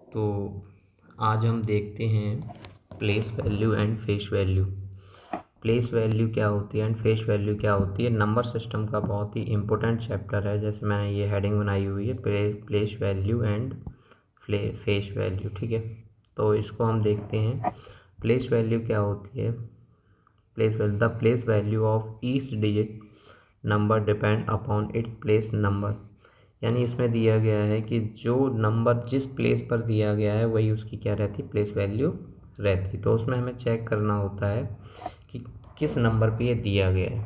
तो आज हम देखते हैं place value and face value. Place value क्या होती है एंड फेस वैल्यू क्या होती है। नंबर सिस्टम का बहुत ही इम्पोर्टेंट चैप्टर है। जैसे मैंने ये हेडिंग बनाई हुई है place value and face value, ठीक है। तो इसको हम देखते हैं। प्लेस वैल्यू क्या होती है। The place value of each digit number depend upon its place number. यानी इसमें दिया गया है कि जो नंबर जिस प्लेस पर दिया गया है वही उसकी क्या रहती है, प्लेस वैल्यू रहती। तो उसमें हमें चेक करना होता है कि किस नंबर पे ये दिया गया है।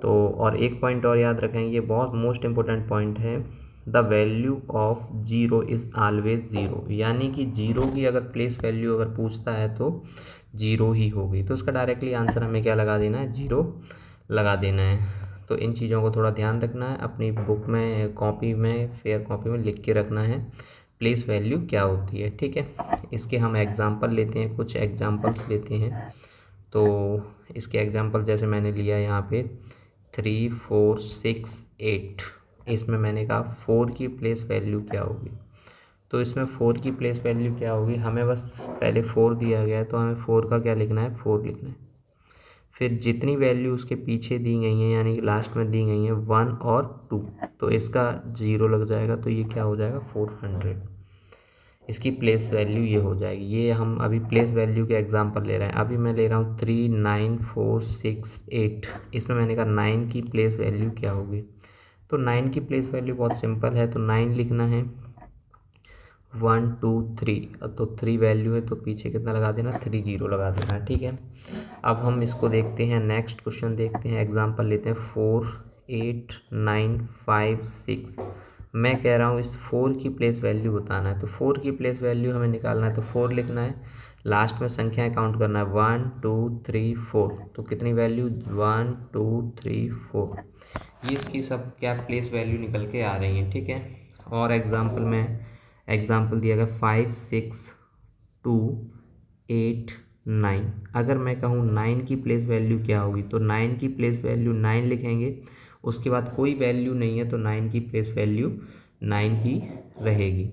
तो और एक पॉइंट और याद रखेंगे, ये बहुत मोस्ट इम्पोर्टेंट पॉइंट है। The value of zero is always zero. यानी कि जीरो की अगर प्लेस वैल्यू अगर पूछता है तो जीरो ही होगी। तो उसका डायरेक्टली आंसर हमें क्या लगा देना है, जीरो लगा देना है। तो इन चीज़ों को थोड़ा ध्यान रखना है, अपनी बुक में कॉपी में फेयर कॉपी में लिख के रखना है प्लेस वैल्यू क्या होती है, ठीक है। इसके हम एग्जांपल लेते हैं, कुछ एग्जांपल्स लेते हैं। तो इसके एग्जांपल जैसे मैंने लिया यहाँ पे 3, 4, 6, 8। इसमें मैंने कहा 4 की प्लेस वैल्यू क्या होगी। तो इसमें 4 की प्लेस वैल्यू क्या होगी, हमें बस पहले 4 दिया गया है तो हमें 4 का क्या लिखना है, 4 लिखना है। फिर जितनी वैल्यू उसके पीछे दी गई हैं यानी कि लास्ट में दी गई हैं 1 और 2, तो इसका 0 लग जाएगा। तो ये क्या हो जाएगा, 400। इसकी प्लेस वैल्यू ये हो जाएगी। ये हम अभी प्लेस वैल्यू के एग्जांपल ले रहे हैं। अभी मैं ले रहा हूँ 3, 9, 4, 6, 8। इसमें मैंने कहा 9 की प्लेस वैल्यू क्या होगी। तो 9 की प्लेस वैल्यू बहुत सिंपल है। तो 9 लिखना है, 1, 2, 3। तो 3 वैल्यू है तो पीछे कितना लगा देना, 3 0 लगा देना है, ठीक है। अब हम इसको देखते हैं, नेक्स्ट क्वेश्चन देखते हैं, एग्जांपल लेते हैं 4, 8, 9, 5, 6। मैं कह रहा हूँ इस 4 की प्लेस वैल्यू बताना है। तो 4 की प्लेस वैल्यू हमें निकालना है तो 4 लिखना है, लास्ट में संख्याएं काउंट करना है 1, 2, 3, 4। तो कितनी वैल्यू, 1, 2, 3, 4। ये इसकी सब क्या प्लेस वैल्यू निकल के आ रही है, ठीक है। और एग्जाम्पल दिया गया 5, 6, 2, 8, 9। अगर मैं कहूँ 9 की प्लेस वैल्यू क्या होगी, तो 9 की प्लेस वैल्यू 9 लिखेंगे। उसके बाद कोई वैल्यू नहीं है तो 9 की प्लेस वैल्यू 9 ही रहेगी।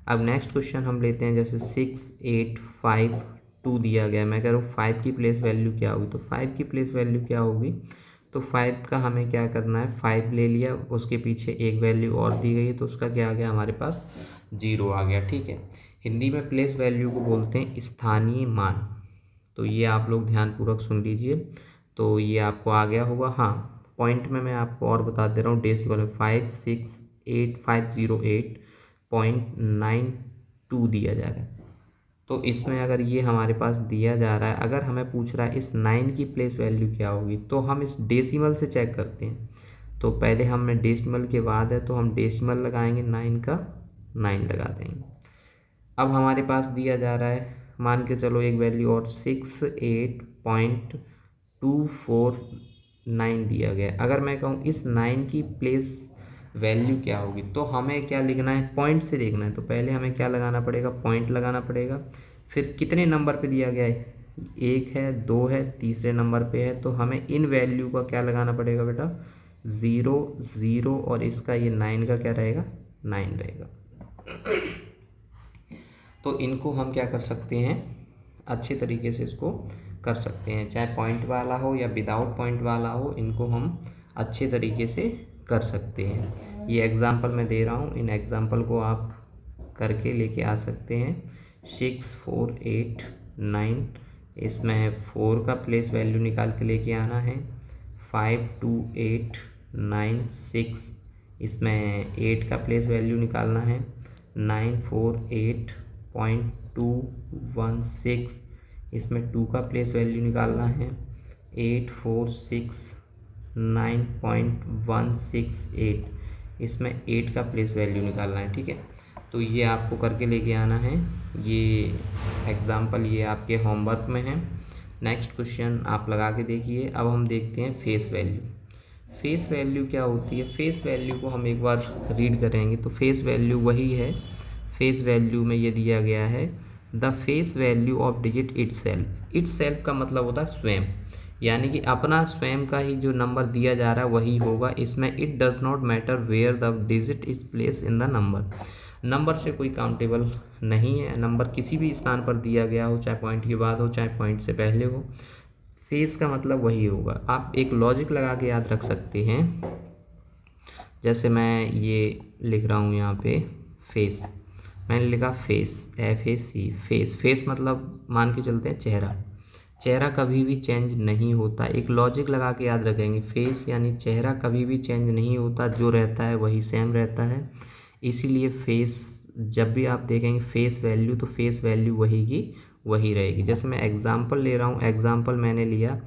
अब नेक्स्ट क्वेश्चन हम लेते हैं, जैसे 6, 8, 5, 2 दिया गया। मैं कह रहा हूँ 5 की प्लेस वैल्यू क्या होगी। तो 5 की प्लेस वैल्यू क्या होगी, तो 5 का हमें क्या करना है, 5 ले लिया, उसके पीछे एक वैल्यू और दी गई है तो उसका क्या आ गया, हमारे पास 0 आ गया, ठीक है। हिंदी में प्लेस वैल्यू को बोलते हैं स्थानीय मान। तो ये आप लोग ध्यानपूर्वक सुन लीजिए। तो ये आपको आ गया होगा। हाँ, पॉइंट में मैं आपको और बता दे रहा हूँ, डेसिमल में 568,508.92 दिया जा रहा है। तो इसमें अगर ये हमारे पास दिया जा रहा है, अगर हमें पूछ रहा है इस 9 की प्लेस वैल्यू क्या होगी, तो हम इस डेसिमल से चेक करते हैं। तो पहले हमें डेसिमल के बाद है तो हम डेसिमल लगाएंगे, 9 का 9 लगा देंगे। अब हमारे पास दिया जा रहा है, मान के चलो एक वैल्यू और 68.249 दिया गया। अगर मैं कहूँ इस 9 की प्लेस वैल्यू क्या होगी, तो हमें क्या लिखना है, पॉइंट से देखना है। तो पहले हमें क्या लगाना पड़ेगा, पॉइंट लगाना पड़ेगा। फिर कितने नंबर पे दिया गया है, 1 है, 2 है, तीसरे नंबर पे है, तो हमें इन वैल्यू का क्या लगाना पड़ेगा बेटा, 0, 0 और इसका ये 9 का क्या रहेगा, 9 रहेगा। तो इनको हम क्या कर सकते हैं, अच्छे तरीके से इसको कर सकते हैं, चाहे पॉइंट वाला हो या विदाउट पॉइंट वाला हो, इनको हम अच्छे तरीके से कर सकते हैं। ये एग्ज़ाम्पल मैं दे रहा हूँ, इन एग्ज़ाम्पल को आप करके लेके आ सकते हैं। 6, 4, 8, 9। इसमें 4 का प्लेस वैल्यू निकाल के लेके आना है। 5, 2, 8, 9, 6। इसमें 8 का प्लेस वैल्यू निकालना है, 948.216। इसमें 2 का प्लेस वैल्यू निकालना है, 8469.168। इसमें 8 का प्लेस वैल्यू निकालना है, ठीक है। तो ये आपको करके लेके आना है। ये एग्ज़ाम्पल ये आपके होमवर्क में है। नेक्स्ट क्वेश्चन आप लगा के देखिए। अब हम देखते हैं फेस वैल्यू। फेस वैल्यू क्या होती है, फेस वैल्यू को हम एक बार रीड करेंगे। तो फेस वैल्यू वही है, फेस वैल्यू में ये दिया गया है, the face value of digit itself. Itself का मतलब होता है स्वयं, यानी कि अपना स्वयं का ही जो नंबर दिया जा रहा है वही होगा। इसमें it does not matter where the digit is place in the number. Number से कोई काउंटेबल नहीं है, नंबर किसी भी स्थान पर दिया गया हो, चाहे पॉइंट के बाद हो चाहे पॉइंट से पहले हो, फेस का मतलब वही होगा। आप एक लॉजिक लगा के याद रख सकते हैं। जैसे मैं ये लिख रहा हूँ यहाँ पे फेस, मैंने लिखा फेस, FAC, फेस। फेस मतलब मान के चलते हैं चेहरा। चेहरा कभी भी चेंज नहीं होता। एक लॉजिक लगा के याद रखेंगे, फेस यानी चेहरा कभी भी चेंज नहीं होता, जो रहता है वही सेम रहता है। इसीलिए फेस जब भी आप देखेंगे फेस वैल्यू, तो फेस वैल्यू वही की वही रहेगी। जैसे मैं एग्जांपल ले रहा हूँ, एग्जांपल मैंने लिया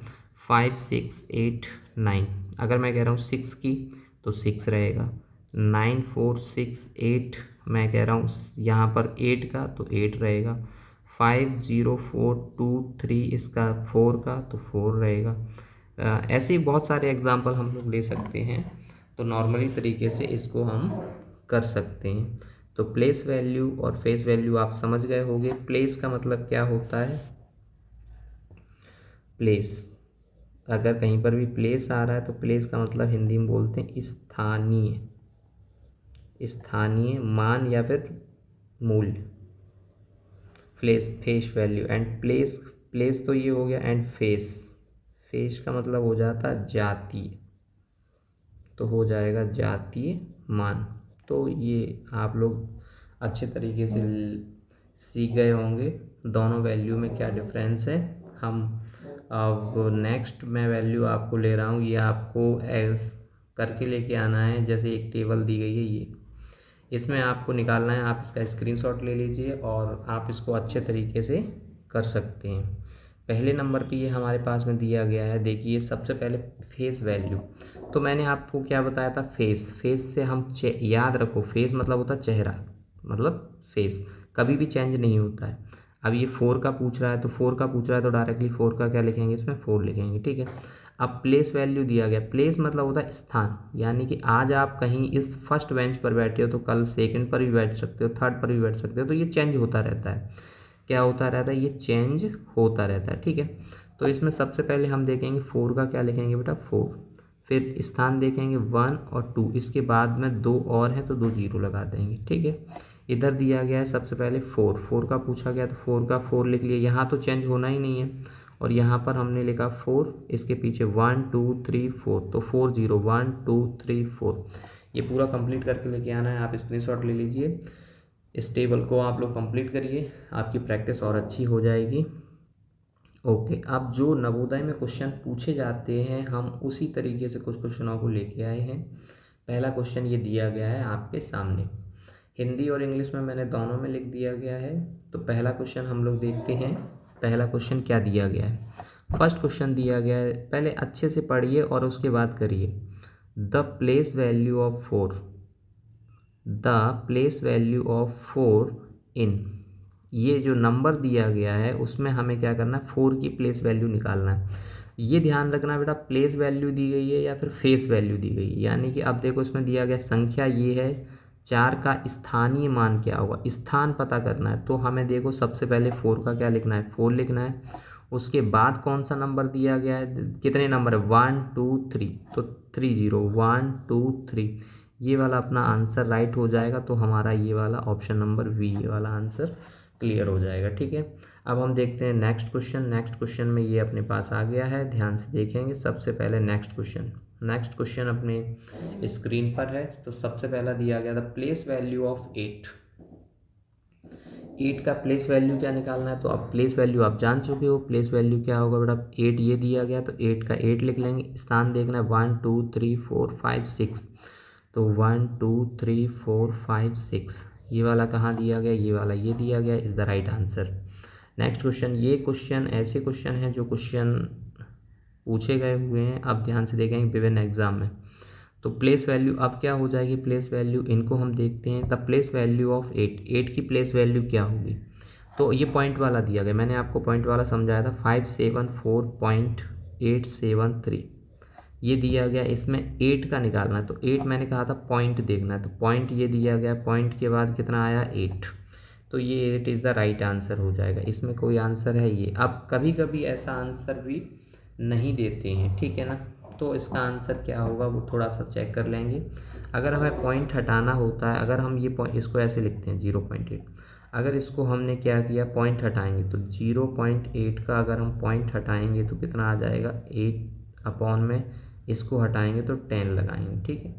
5 6 8 9। अगर मैं कह रहा हूँ 6 की तो 6 रहेगा। 9 4 6 8 मैं कह रहा हूँ यहाँ पर 8 का तो 8 रहेगा। 5 0 4 2 3 इसका 4 का तो 4 रहेगा। ऐसे ही बहुत सारे एग्जांपल हम लोग ले सकते हैं। तो नॉर्मली तरीके से इसको हम कर सकते हैं। तो प्लेस वैल्यू और फेस वैल्यू आप समझ गए होंगे। प्लेस का मतलब क्या होता है? प्लेस, अगर कहीं पर भी प्लेस आ रहा है तो प्लेस का मतलब हिंदी में बोलते हैं स्थानीय, स्थानीय मान या फिर मूल्य। Place, face value and place. Place तो ये हो गया, एंड फेस, फेस का मतलब हो जाता है जातीय, तो हो जाएगा जातीय मान। तो ये आप लोग अच्छे तरीके से सीख गए होंगे दोनों वैल्यू में क्या डिफरेंस है। हम अब नेक्स्ट मैं वैल्यू आपको ले रहा हूँ, ये आपको एज करके लेके आना है। जैसे एक टेबल दी गई है, ये इसमें आपको निकालना है। आप इसका स्क्रीनशॉट ले लीजिए और आप इसको अच्छे तरीके से कर सकते हैं। पहले नंबर पे ये हमारे पास में दिया गया है, देखिए सबसे पहले फेस वैल्यू। तो मैंने आपको क्या बताया था, फेस। फेस से हम याद रखो, फेस मतलब होता है चेहरा, मतलब फेस कभी भी चेंज नहीं होता है। अब ये 4 का पूछ रहा है, तो 4 का पूछ रहा है तो डायरेक्टली 4 का क्या लिखेंगे, इसमें 4 लिखेंगे, ठीक है। अब प्लेस वैल्यू दिया गया, प्लेस मतलब होता है स्थान, यानी कि आज आप कहीं इस फर्स्ट बेंच पर बैठे हो तो कल सेकंड पर भी बैठ सकते हो, थर्ड पर भी बैठ सकते हो। तो ये चेंज होता रहता है। क्या होता रहता है? ये चेंज होता रहता है, ठीक है। तो इसमें सबसे पहले हम देखेंगे 4 का क्या लिखेंगे बेटा, 4। फिर स्थान देखेंगे 1 और 2, इसके बाद में 2 और हैं तो 2 जीरो लगा देंगे, ठीक है। इधर दिया गया है सबसे पहले 4, 4 का पूछा गया तो 4 का 4 लिख लिया, यहाँ तो चेंज होना ही नहीं है। और यहाँ पर हमने लिखा 4, इसके पीछे 1 2 3 4, तो 4 0 1 2 3 4। ये पूरा कंप्लीट करके लेके आना है। आप स्क्रीनशॉट ले लीजिए, इस टेबल को आप लोग कंप्लीट करिए, आपकी प्रैक्टिस और अच्छी हो जाएगी। ओके, अब जो नवोदय में क्वेश्चन पूछे जाते हैं हम उसी तरीके से कुछ क्वेश्चनों को लेके आए हैं। पहला क्वेश्चन ये दिया गया है आपके सामने, हिंदी और इंग्लिश में मैंने दोनों में लिख दिया गया है। तो पहला क्वेश्चन हम लोग देखते हैं। पहला क्वेश्चन क्या दिया गया है? फर्स्ट क्वेश्चन दिया गया है, पहले अच्छे से पढ़िए और उसके बाद करिए। The place value of 4, the place value of 4 इन, ये जो नंबर दिया गया है उसमें हमें क्या करना है, 4 की प्लेस वैल्यू निकालना है। ये ध्यान रखना बेटा, प्लेस वैल्यू दी गई है या फिर फेस वैल्यू दी गई है। यानी कि अब देखो इसमें दिया गया संख्या ये है 4 का स्थानीय मान क्या होगा, स्थान पता करना है। तो हमें देखो सबसे पहले 4 का क्या लिखना है, 4 लिखना है। उसके बाद कौन सा नंबर दिया गया है, कितने नंबर है, 1 2 3, तो 3 0 1 2 3, ये वाला अपना आंसर राइट हो जाएगा। तो हमारा ये वाला ऑप्शन नंबर बी, ये वाला आंसर क्लियर हो जाएगा, ठीक है। अब हम देखते हैं नेक्स्ट क्वेश्चन। नेक्स्ट क्वेश्चन में ये अपने पास आ गया है, ध्यान से देखेंगे। सबसे पहले नेक्स्ट क्वेश्चन अपने स्क्रीन पर है। तो सबसे पहला दिया गया था प्लेस वैल्यू ऑफ 8। 8 का प्लेस वैल्यू क्या निकालना है? तो अब प्लेस वैल्यू आप जान चुके हो, प्लेस वैल्यू क्या होगा बेटा, 8 ये दिया गया तो 8 का 8 लिख लेंगे। स्थान देखना है 1 2 3 4 5 6, तो 1 2 3 4 5 6, ये वाला कहाँ दिया गया, ये वाला ये दिया गया, is the right answer. Next question, ये क्वेश्चन ऐसे क्वेश्चन हैं जो क्वेश्चन पूछे गए हुए हैं। अब ध्यान से देखेंगे विभिन्न एग्जाम में। तो प्लेस वैल्यू अब क्या हो जाएगी, प्लेस वैल्यू इनको हम देखते हैं। द प्लेस वैल्यू ऑफ 8, 8 की प्लेस वैल्यू क्या होगी? तो ये पॉइंट वाला दिया गया, मैंने आपको पॉइंट वाला समझाया था, 574.873 ये दिया गया। इसमें 8 का निकालना है, तो 8 मैंने कहा था पॉइंट देखना है, तो पॉइंट ये दिया गया, पॉइंट के बाद कितना आया 8, तो ये 8 इज़ द राइट आंसर हो जाएगा। इसमें कोई आंसर है ये। अब कभी कभी ऐसा आंसर भी नहीं देते हैं, ठीक है ना, तो इसका आंसर क्या होगा वो थोड़ा सा चेक कर लेंगे। अगर हमें पॉइंट हटाना होता है, अगर हम ये पॉइंट इसको ऐसे लिखते हैं 0.8, अगर इसको हमने क्या किया पॉइंट हटाएंगे तो 0.8 का अगर हम पॉइंट हटाएंगे तो कितना आ जाएगा 8 अपॉन में इसको हटाएंगे तो 10 लगाएंगे, ठीक है।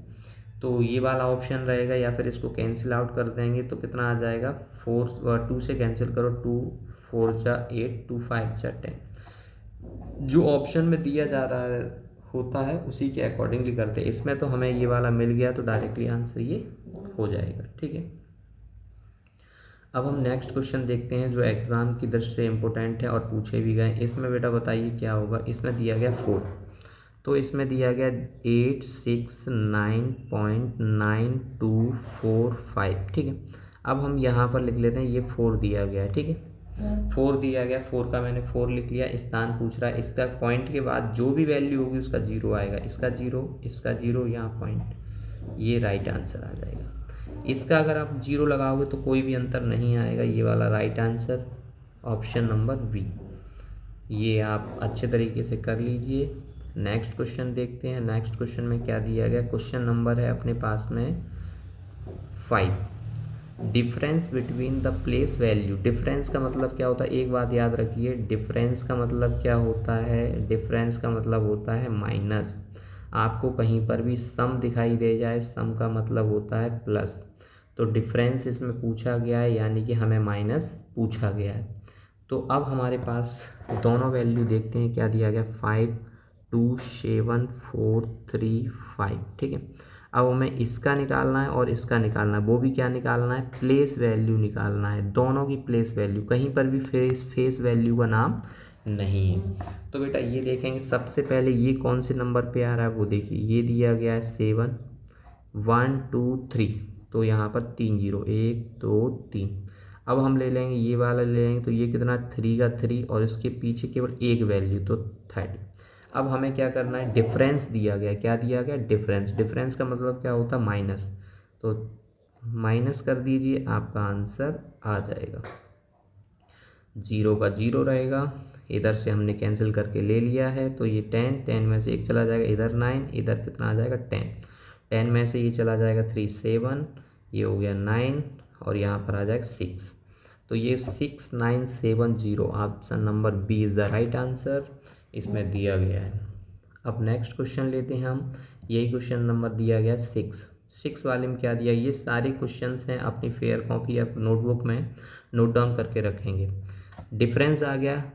तो ये वाला ऑप्शन रहेगा, या फिर इसको कैंसिल आउट कर देंगे तो कितना आ जाएगा 2 से कैंसिल करो, 2 4 जा 8, 2 5 जा 10। जो ऑप्शन में दिया जा रहा है होता है उसी के अकॉर्डिंगली करते हैं। इसमें तो हमें ये वाला मिल गया तो डायरेक्टली आंसर ये हो जाएगा, ठीक है। अब हम नेक्स्ट क्वेश्चन देखते हैं जो एग्ज़ाम की दृष्टि से इम्पोर्टेंट है और पूछे भी गए। इसमें बेटा बताइए क्या होगा। इसमें दिया गया 4, तो इसमें दिया गया 869.9245, ठीक है। अब हम यहाँ पर लिख लेते हैं ये 4 दिया गया है, ठीक है। 4 दिया गया, 4 का मैंने 4 लिख लिया। स्थान पूछ रहा है, इसका पॉइंट के बाद जो भी वैल्यू होगी उसका 0 आएगा, इसका 0, इसका 0, यहाँ पॉइंट, ये राइट आंसर आ जाएगा। इसका अगर आप 0 लगाओगे तो कोई भी अंतर नहीं आएगा, ये वाला right answer option number B. ये आप अच्छे तरीके से कर लीजिए। नेक्स्ट क्वेश्चन देखते हैं। नेक्स्ट क्वेश्चन में क्या दिया गया। क्वेश्चन नंबर है अपने पास में 5। Difference between the place value. Difference का मतलब क्या होता है, एक बात याद रखिए, डिफरेंस का मतलब क्या होता है, डिफरेंस का मतलब होता है माइनस। आपको कहीं पर भी सम दिखाई दे जाए, सम का मतलब होता है प्लस, तो डिफरेंस इसमें पूछा गया है यानी कि हमें माइनस पूछा गया है। तो अब हमारे पास दोनों वैल्यू देखते हैं क्या दिया गया, 5 2 7 4 3 5, ठीक है। अब हमें इसका निकालना है और इसका निकालना है, वो भी क्या निकालना है, प्लेस वैल्यू निकालना है, दोनों की प्लेस वैल्यू। कहीं पर भी फेस वैल्यू का नाम नहीं है। तो बेटा ये देखेंगे सबसे पहले ये कौन से नंबर पे आ रहा है वो देखिए, ये दिया गया है 7 1 2 3, तो यहाँ पर 3 0, 1 2 3। अब हम ले लेंगे ये वाला ले लेंगे तो ये कितना 3 का 3 और इसके पीछे केवल एक वैल्यू तो 30। अब हमें क्या करना है, डिफरेंस दिया गया, क्या दिया गया, डिफरेंस। डिफरेंस का मतलब क्या होता है, माइनस, तो माइनस कर दीजिए, आपका आंसर आ जाएगा। 0 का 0 रहेगा, इधर से हमने कैंसिल करके ले लिया है तो ये 10, 10 में से एक चला जाएगा, इधर 9, इधर कितना आ जाएगा 10, 10 में से ये चला जाएगा 3 7, ये हो गया 9 और यहाँ पर आ जाएगा 6। तो ये 6970, option number B is the right answer इसमें दिया गया है। अब नेक्स्ट क्वेश्चन लेते हैं हम। यही क्वेश्चन नंबर दिया गया 6 वाले में क्या दिया, ये सारे क्वेश्चंस हैं, अपनी फेयर कॉपी या नोटबुक में नोट डाउन करके रखेंगे। डिफरेंस आ गया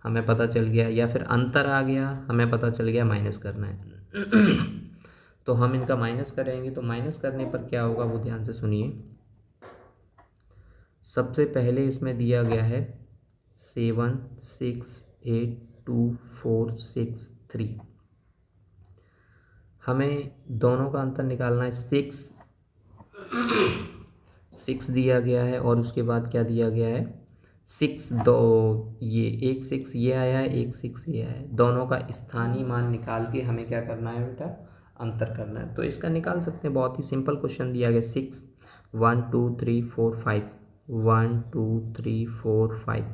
हमें पता चल गया, या फिर अंतर आ गया हमें पता चल गया, माइनस करना है तो हम इनका माइनस करेंगे। तो माइनस करने पर क्या होगा वो ध्यान से सुनिए। सबसे पहले इसमें दिया गया है 7 6 8 2 4 6 3। हमें दोनों का अंतर निकालना है। 6 दिया गया है और उसके बाद क्या दिया गया है 6, दो ये एक 6 ये आया है, एक 6 ये आया है, दोनों का स्थानीय मान निकाल के हमें क्या करना है बेटा, अंतर करना है। तो इसका निकाल सकते हैं, बहुत ही सिंपल क्वेश्चन दिया गया। 6 1 2 3 4 5, 1 2 3 4 5,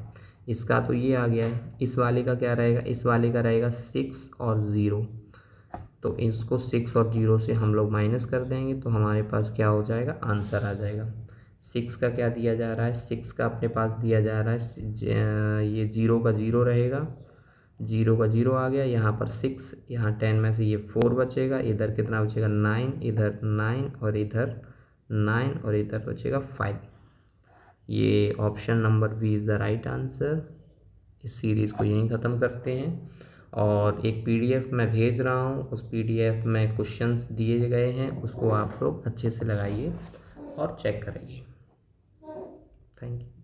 इसका तो ये आ गया है। इस वाले का क्या रहेगा, इस वाले का रहेगा 6 और 0, तो इसको 6 और 0 से हम लोग माइनस कर देंगे तो हमारे पास क्या हो जाएगा, आंसर आ जाएगा। 6 का क्या दिया जा रहा है, 6 का अपने पास दिया जा रहा है ये 0 का 0 रहेगा, 0 का 0 आ गया, यहाँ पर 6, यहाँ 10 में से ये 4 बचेगा, इधर कितना बचेगा 9, इधर 9 और इधर 9 और इधर बचेगा 5। ये option number B is the right answer. इस सीरीज़ को यहीं ख़त्म करते हैं और एक पीडीएफ मैं भेज रहा हूँ, उस पीडीएफ में क्वेश्चंस दिए गए हैं, उसको आप लोग अच्छे से लगाइए और चेक करिए। Thank you.